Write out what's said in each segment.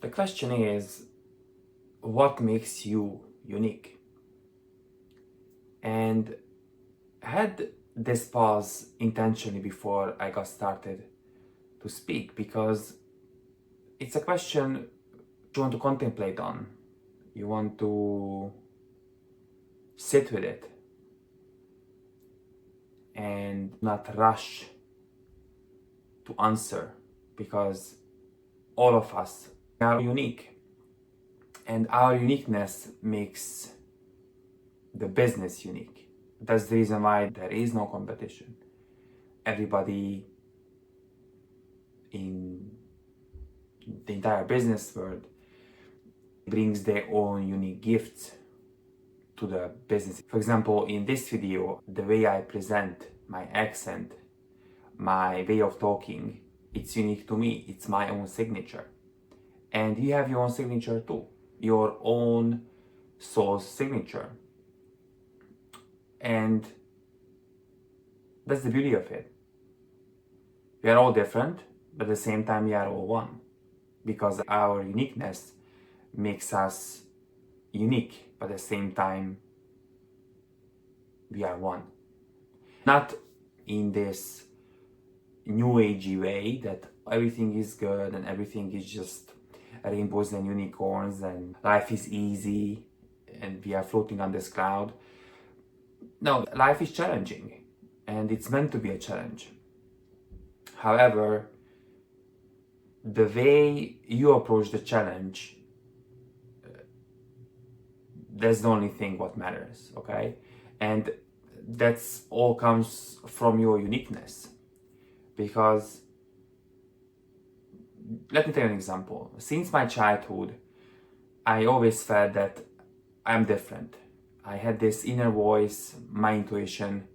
The question is, what makes you unique? And I had this pause intentionally before I got started to speak because it's a question you want to contemplate on. You want to sit with it and not rush to answer, because all of us are unique, and our uniqueness makes the business unique. That's the reason why there is no competition. Everybody in the entire business world brings their own unique gifts to the business. For example, in this video, the way I present, my accent, my way of talking, it's unique to me. It's my own signature. And you have your own signature too, your own soul's signature. And that's the beauty of it. We are all different, but at the same time we are all one, because our uniqueness makes us unique, but at the same time we are one. Not in this new agey way that everything is good and everything is just rainbows and unicorns and life is easy and we are floating on this cloud. No, life is challenging and it's meant to be a challenge. However, the way you approach the challenge, that's the only thing what matters, okay? And that's all comes from your uniqueness. Because, let me tell you an example. Since my childhood, I always felt that I'm different. I had this inner voice, my intuition,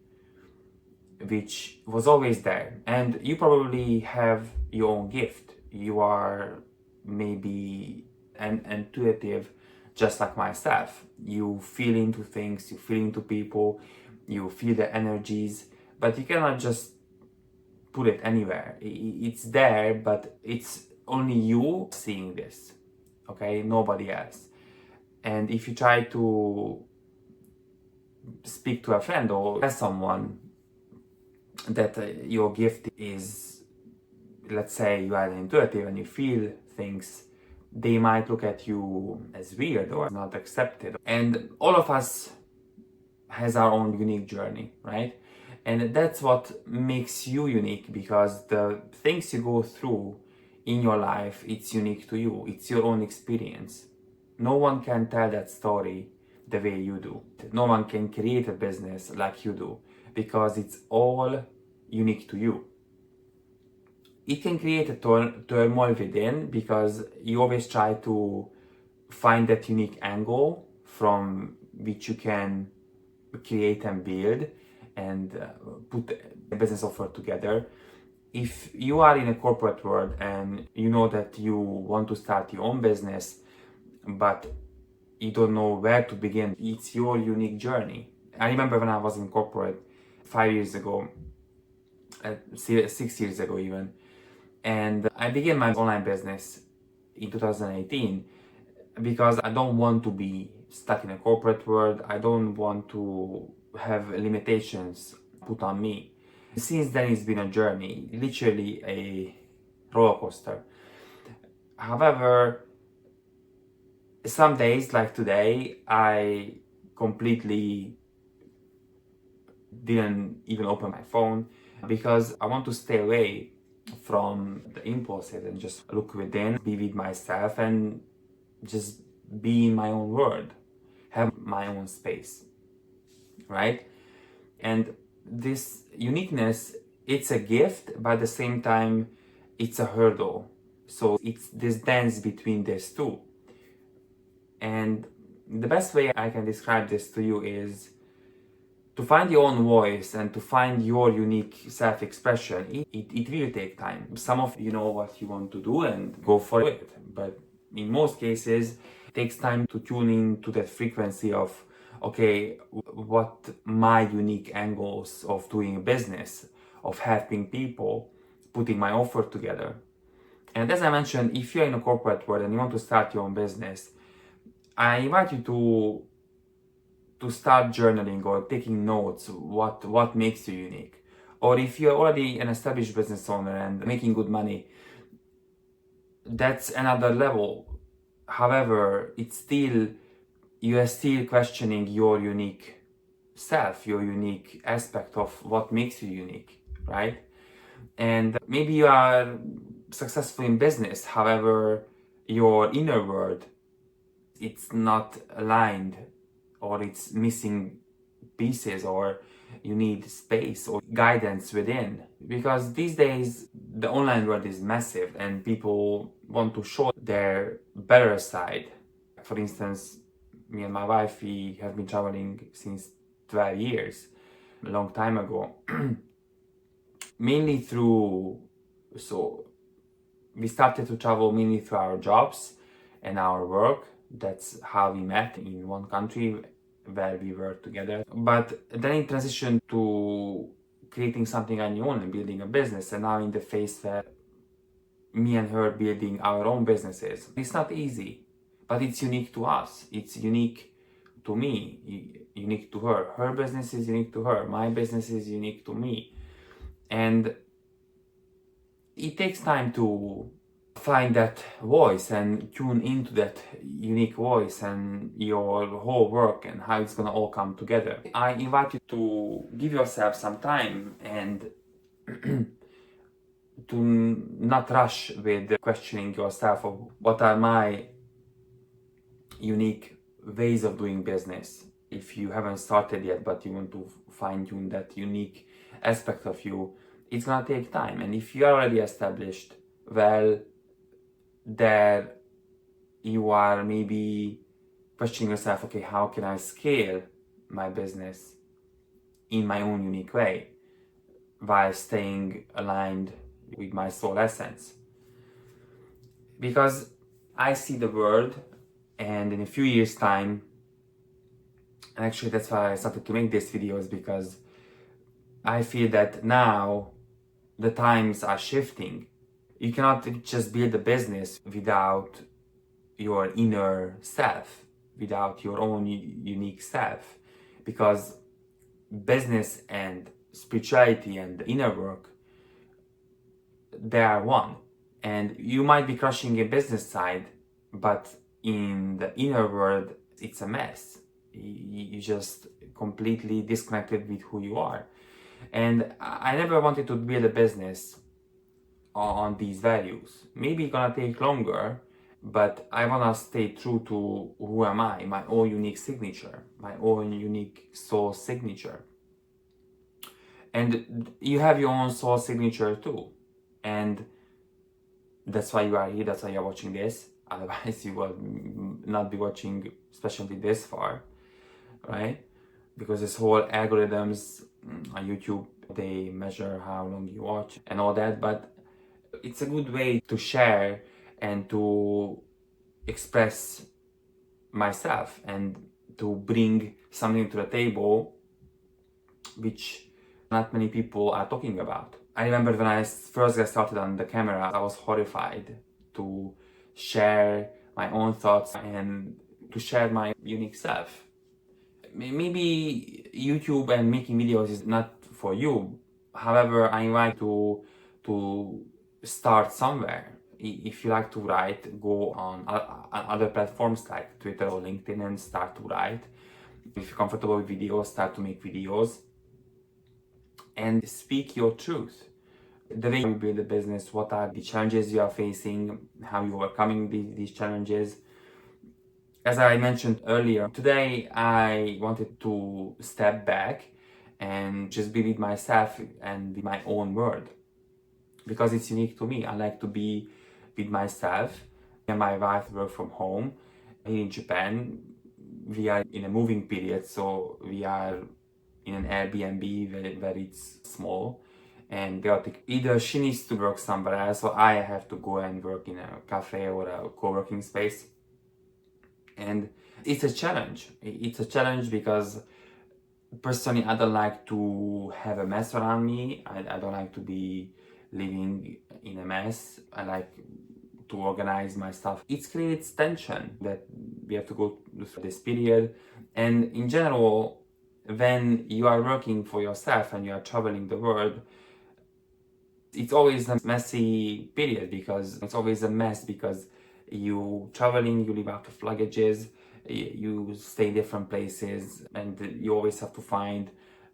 which was always there. And you probably have your own gift. You are maybe an intuitive, just like myself. You feel into things, you feel into people, you feel the energies, but you cannot just put it anywhere. It's there, but it's only you seeing this, okay? Nobody else. And if you try to speak to a friend or tell someone that your gift is, let's say you are intuitive and you feel things, they might look at you as weird or not accepted. And all of us has our own unique journey, right? And that's what makes you unique, because the things you go through in your life, it's unique to you. It's your own experience. No one can tell that story the way you do. No one can create a business like you do, because it's all unique to you. It can create a turmoil within, because you always try to find that unique angle from which you can create and build and put a business offer together. If you are in a corporate world and you know that you want to start your own business, but you don't know where to begin, it's your unique journey. I remember when I was in corporate 5 years ago, 6 years ago even, and I began my online business in 2018 because I don't want to be stuck in a corporate world. I don't want to have limitations put on me. Since then, it's been a journey, literally a roller coaster. However, some days like today, I completely didn't even open my phone because I want to stay away from the impulses and just look within, be with myself, and just be in my own world, have my own space, right? And this uniqueness, it's a gift, but at the same time, it's a hurdle. So it's this dance between these two. And the best way I can describe this to you is to find your own voice and to find your unique self-expression. It will take time. Some of you know what you want to do and go for it, but in most cases it takes time to tune in to that frequency of, okay, what my unique angles of doing business, of helping people, putting my offer together. And as I mentioned, if you're in a corporate world and you want to start your own business, I invite you to start journaling or taking notes what makes you unique. Or if you're already an established business owner and making good money, that's another level. However, it's still, you are still questioning your unique self, your unique aspect of what makes you unique, right? And maybe you are successful in business, however, your inner world, it's not aligned, or it's missing pieces, or you need space or guidance within. Because these days the online world is massive and people want to show their better side. For instance, me and my wife, we have been traveling since 12 years, a long time ago. Mainly through, so we started to travel mainly through our jobs and our work. That's how we met in one country where we worked together. But then it transitioned to creating something on your own and building a business. And now in the phase where me and her building our own businesses. It's not easy, but it's unique to us. It's unique to me, unique to her. Her business is unique to her. My business is unique to me. And it takes time to find that voice and tune into that unique voice and your whole work and how it's gonna all come together. I invite you to give yourself some time and to not rush with questioning yourself of what are my unique ways of doing business. If you haven't started yet but you want to fine tune that unique aspect of you, it's gonna take time. And if you are already established, well, there you are maybe questioning yourself, okay, how can I scale my business in my own unique way while staying aligned with my soul essence? Because I see the world, and in a few years time, and actually that's why I started to make these videos, because I feel that now the times are shifting. You cannot just build a business without your inner self, without your own unique self, because business and spirituality and inner work, they are one. And you might be crushing a business side, but in the inner world, it's a mess. You just completely disconnected with who you are. And I never wanted to build a business on these values. Maybe it's gonna take longer, but I wanna stay true to who am I, my own unique signature, my own unique soul signature. And you have your own soul signature too. And that's why you are here, that's why you're watching this. Otherwise you would not be watching, especially this far, right? Because this whole algorithms on YouTube, they measure how long you watch and all that, but it's a good way to share and to express myself and to bring something to the table which not many people are talking about. I remember when I first got started on the camera, I was horrified to share my own thoughts and to share my unique self. Maybe YouTube and making videos is not for you. However, I invite you to start somewhere. If you like to write, go on other platforms like Twitter or LinkedIn and start to write. If you're comfortable with videos, start to make videos and speak your truth. The way you build a business, what are the challenges you are facing, how you are overcoming these challenges. As I mentioned earlier, today I wanted to step back and just be with myself and with my own world, because it's unique to me. I like to be with myself. And my wife work from home. Here in Japan, we are in a moving period, so we are in an Airbnb where it's small and chaotic. Either she needs to work somewhere else, or I have to go and work in a cafe or a co-working space. And it's a challenge. It's a challenge because personally I don't like to have a mess around me. I don't like to be living in a mess. I like to organize my stuff. It creates tension that we have to go through this period. And in general, when you are working for yourself and you are traveling the world, it's always a messy period because it's always a mess because you traveling, you live out of luggages, you stay in different places, and you always have to find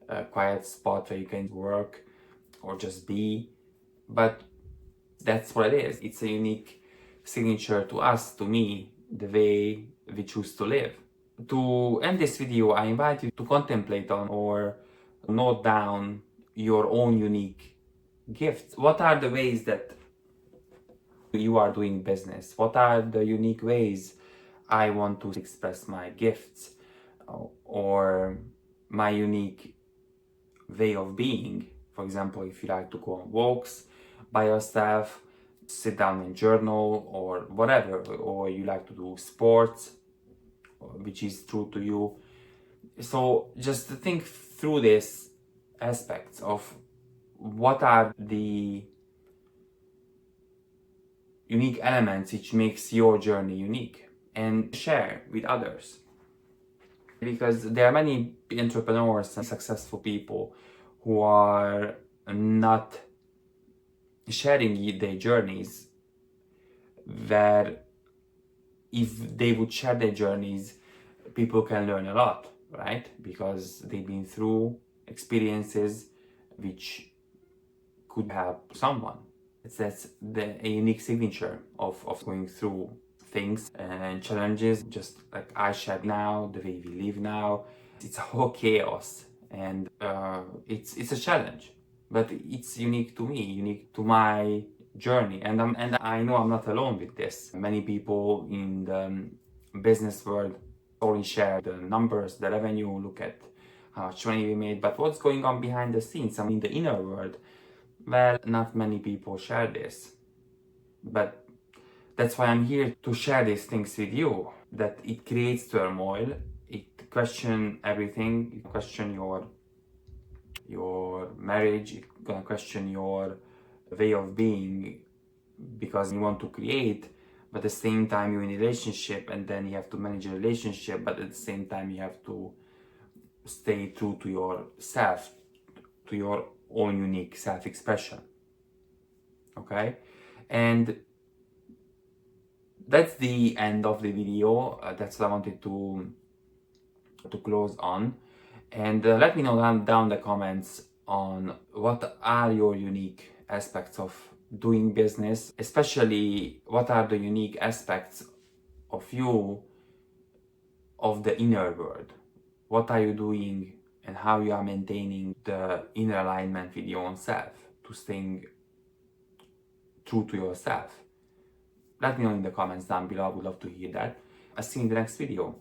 a quiet spot where you can work or just be. But that's what it is. It's a unique signature to us, to me, the way we choose to live. To end this video, I invite you to contemplate on or note down your own unique gifts. What are the ways that you are doing business? What are the unique ways I want to express my gifts or my unique way of being? For example, if you like to go on walks by yourself, sit down and journal or whatever, or you like to do sports, which is true to you. So just think through these aspects of what are the unique elements which makes your journey unique, and share with others. Because there are many entrepreneurs and successful people who are not sharing their journeys, where if they would share their journeys, people can learn a lot, right? Because they've been through experiences which could help someone. That's a unique signature of going through things and challenges, just like I shared now, the way we live now. It's a whole chaos, and it's a challenge, but it's unique to me, unique to my journey, and I know I'm not alone with this. Many people in the business world only share the numbers, the revenue, look at how much money we made, but what's going on behind the scenes, in the inner world, well, not many people share this. But that's why I'm here to share these things with you, that it creates turmoil, it questions everything, it questions your marriage, it's gonna question your way of being, because you want to create, but at the same time you're in a relationship, and then you have to manage a relationship, but at the same time you have to stay true to yourself, to your own unique self-expression. Okay? And that's the end of the video. That's what I wanted to close on. And let me know down in the comments on what are your unique aspects of doing business, especially what are the unique aspects of you, of the inner world. What are you doing and how you are maintaining the inner alignment with your own self, to staying true to yourself. Let me know in the comments down below. I would love to hear that. I'll see you in the next video.